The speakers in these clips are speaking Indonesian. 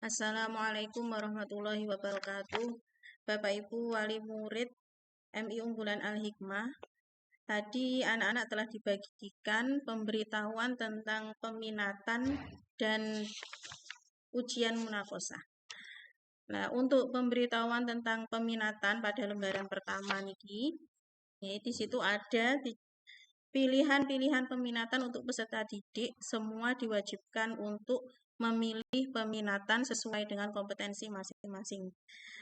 Assalamualaikum warahmatullahi wabarakatuh. Bapak Ibu wali murid MI Unggulan Al-Hikmah. Tadi anak-anak telah dibagikan pemberitahuan tentang peminatan dan ujian munakosah. Nah, untuk pemberitahuan tentang peminatan pada lembaran pertama niki, di situ ada pilihan-pilihan peminatan untuk peserta didik. Semua diwajibkan untuk memilih peminatan sesuai dengan kompetensi masing-masing.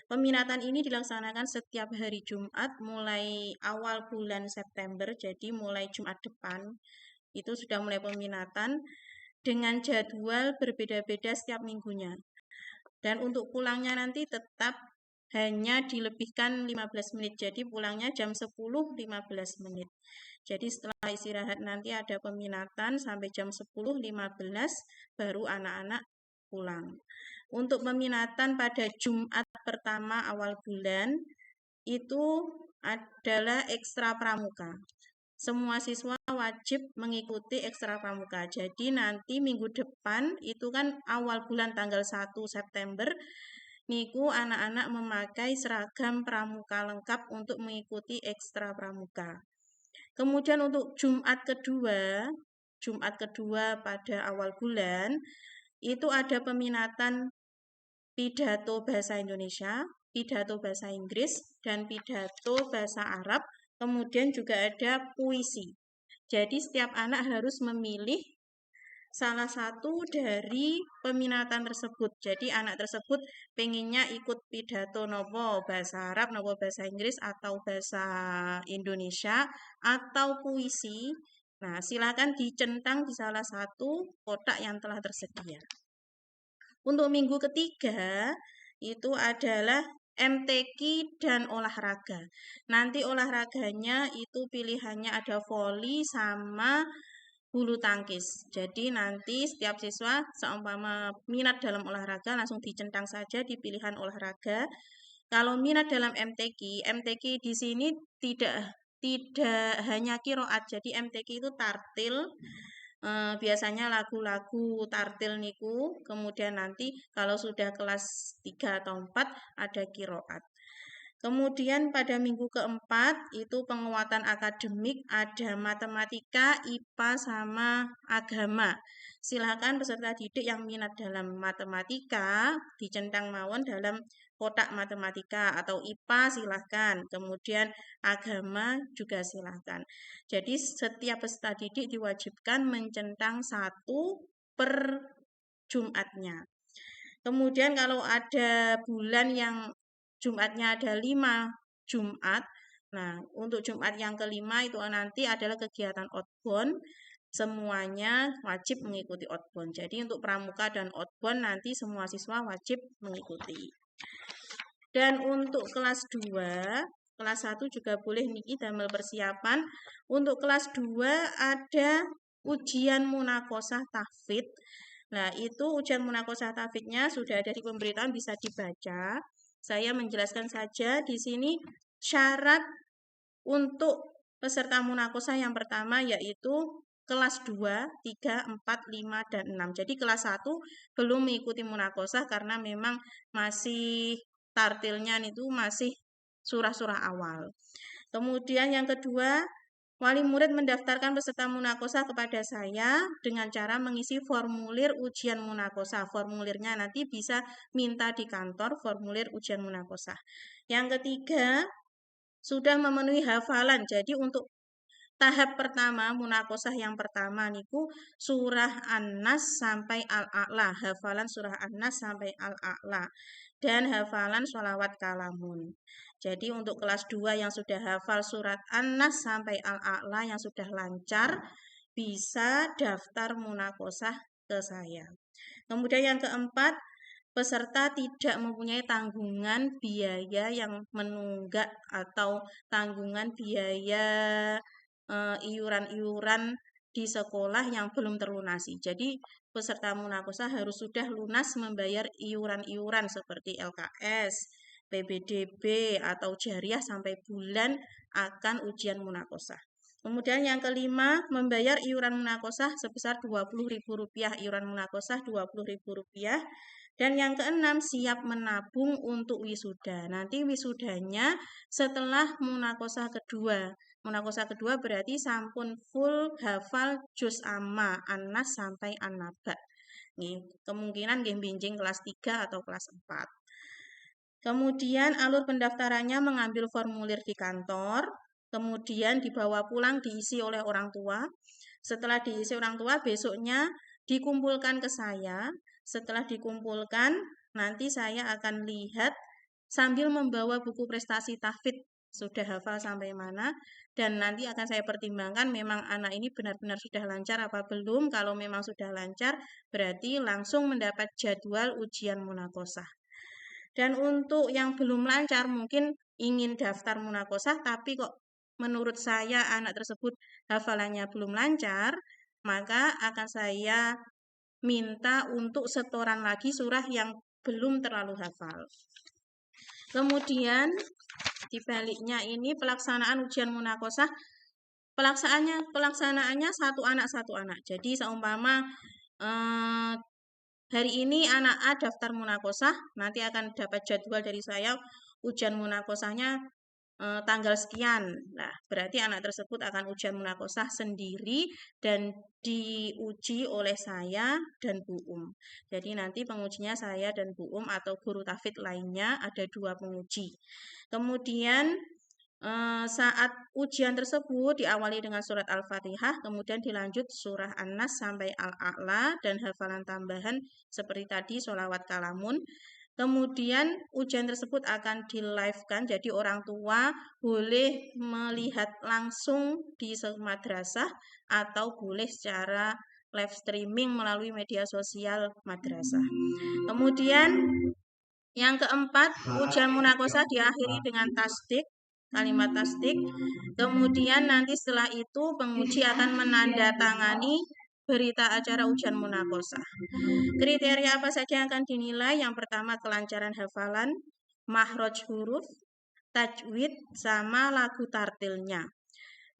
Peminatan ini dilaksanakan setiap hari Jumat mulai awal bulan September, jadi mulai Jumat depan itu sudah mulai peminatan dengan jadwal berbeda-beda setiap minggunya. Dan untuk pulangnya nanti tetap hanya dilebihkan 15 menit, jadi pulangnya jam 10.15 menit. Jadi setelah istirahat nanti ada peminatan sampai jam 10.15 baru anak-anak pulang. Untuk peminatan pada Jumat pertama awal bulan itu adalah ekstra pramuka. Semua siswa wajib mengikuti ekstra pramuka. Jadi nanti minggu depan itu kan awal bulan tanggal 1 September niku anak-anak memakai seragam pramuka lengkap untuk mengikuti ekstra pramuka. Kemudian untuk Jumat kedua pada awal bulan itu ada peminatan pidato bahasa Indonesia, pidato bahasa Inggris, dan pidato bahasa Arab. Kemudian juga ada puisi. Jadi setiap anak harus memilih salah satu dari peminatan tersebut. Jadi anak tersebut pengennya ikut pidato nopo bahasa Arab, nopo bahasa Inggris, atau bahasa Indonesia, atau puisi. Nah, silakan dicentang di salah satu kotak yang telah tersedia. Untuk minggu ketiga itu adalah MTQ dan olahraga. Nanti olahraganya itu pilihannya ada voli sama bulu tangkis. Jadi nanti setiap siswa seumpama minat dalam olahraga langsung dicentang saja di pilihan olahraga. Kalau minat dalam MTQ di sini tidak hanya kiroat. Jadi MTQ itu tartil. Biasanya lagu-lagu tartil niku. Kemudian nanti kalau sudah kelas 3 atau 4 ada kiroat. Kemudian pada minggu keempat itu penguatan akademik, ada matematika, IPA, sama agama. Silakan peserta didik yang minat dalam matematika dicentang mawon dalam kotak matematika, atau IPA silakan. Kemudian agama juga silakan. Jadi setiap peserta didik diwajibkan mencentang satu per Jumatnya. Kemudian kalau ada bulan yang Jumatnya ada 5 Jumat. Nah, untuk Jumat yang kelima itu nanti adalah kegiatan outbound. Semuanya wajib mengikuti outbound. Jadi untuk pramuka dan outbound nanti semua siswa wajib mengikuti. Dan untuk kelas 2, kelas 1 juga boleh niki damel persiapan. Untuk kelas 2 ada ujian munakosah tahfidz. Nah, itu ujian munakosah tahfidznya sudah ada di pemberitaan, bisa dibaca. Saya menjelaskan saja di sini syarat untuk peserta munakosah yang pertama yaitu kelas 2, 3, 4, 5, dan 6. Jadi kelas 1 belum mengikuti munakosah karena memang masih tartilnya itu masih surah-surah awal. Kemudian yang kedua, wali murid mendaftarkan peserta munakosah kepada saya dengan cara mengisi formulir ujian munakosah. Formulirnya nanti bisa minta di kantor, formulir ujian munakosah. Yang ketiga, sudah memenuhi hafalan. Jadi untuk tahap pertama, munakosah yang pertama niku surah An-Nas sampai Al-A'la, hafalan surah An-Nas sampai Al-A'la, dan hafalan sholawat kalamun. Jadi untuk kelas 2 yang sudah hafal surat An-Nas sampai Al-A'la yang sudah lancar, bisa daftar munakosah ke saya. Kemudian yang keempat, peserta tidak mempunyai tanggungan biaya yang menunggak atau tanggungan biaya iuran-iuran di sekolah yang belum terlunasi. Jadi peserta munakosah harus sudah lunas membayar iuran-iuran seperti LKS, PBDB, atau jariah sampai bulan akan ujian munakosah. Kemudian yang kelima, membayar iuran munakosah sebesar Rp20.000, iuran munakosah Rp20.000. Dan yang keenam, siap menabung untuk wisuda. Nanti wisudanya setelah munakosah kedua. Munakosah kedua berarti sampun full hafal juz amma, An-Nas sampai An-Naba. Kemungkinan nggih binjing kelas 3 atau kelas 4. Kemudian alur pendaftarannya mengambil formulir di kantor, kemudian dibawa pulang diisi oleh orang tua. Setelah diisi orang tua, besoknya dikumpulkan ke saya. Setelah dikumpulkan, nanti saya akan lihat sambil membawa buku prestasi tahfidz sudah hafal sampai mana, dan nanti akan saya pertimbangkan memang anak ini benar-benar sudah lancar apa belum. Kalau memang sudah lancar, berarti langsung mendapat jadwal ujian munakosah. Dan untuk yang belum lancar, mungkin ingin daftar munakosah, tapi kok menurut saya anak tersebut hafalannya belum lancar, maka akan saya minta untuk setoran lagi surah yang belum terlalu hafal. Kemudian di baliknya ini pelaksanaan ujian munakosah, pelaksanaannya satu anak. Jadi seumpama hari ini anak A daftar munakosah, nanti akan dapat jadwal dari saya ujian munakosahnya tanggal sekian. Nah, berarti anak tersebut akan ujian munakosah sendiri dan diuji oleh saya dan Bu Jadi nanti pengujinya saya dan Bu atau guru tahfidz lainnya, ada 2 penguji. Kemudian saat ujian tersebut diawali dengan surat Al-Fatihah, kemudian dilanjut surah An-Nas sampai Al-A'la dan hafalan tambahan seperti tadi sholawat kalamun. Kemudian ujian tersebut akan di-live-kan, jadi orang tua boleh melihat langsung di madrasah atau boleh secara live streaming melalui media sosial madrasah. Kemudian yang keempat, ujian munakosah diakhiri dengan tasdik, kalimat tasdik. Kemudian nanti setelah itu penguji akan menandatangani berita acara ujian munakosah. Kriteria apa saja yang akan dinilai? Yang pertama kelancaran hafalan, makhraj huruf, tajwid, sama lagu tartilnya.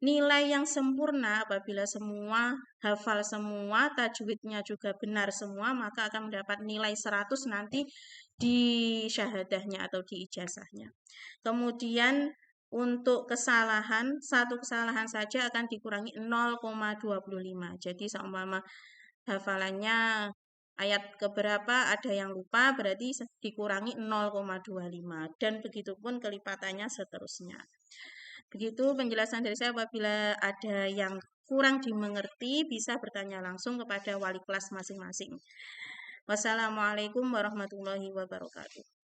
Nilai yang sempurna apabila semua hafal semua, tajwidnya juga benar semua, maka akan mendapat nilai 100 nanti di syahadahnya atau di ijazahnya. Kemudian untuk kesalahan, satu kesalahan saja akan dikurangi 0,25. Jadi seumpama hafalannya ayat keberapa ada yang lupa, berarti dikurangi 0,25. Dan begitupun kelipatannya seterusnya. Begitu penjelasan dari saya. Apabila ada yang kurang dimengerti, bisa bertanya langsung kepada wali kelas masing-masing. Wassalamualaikum warahmatullahi wabarakatuh.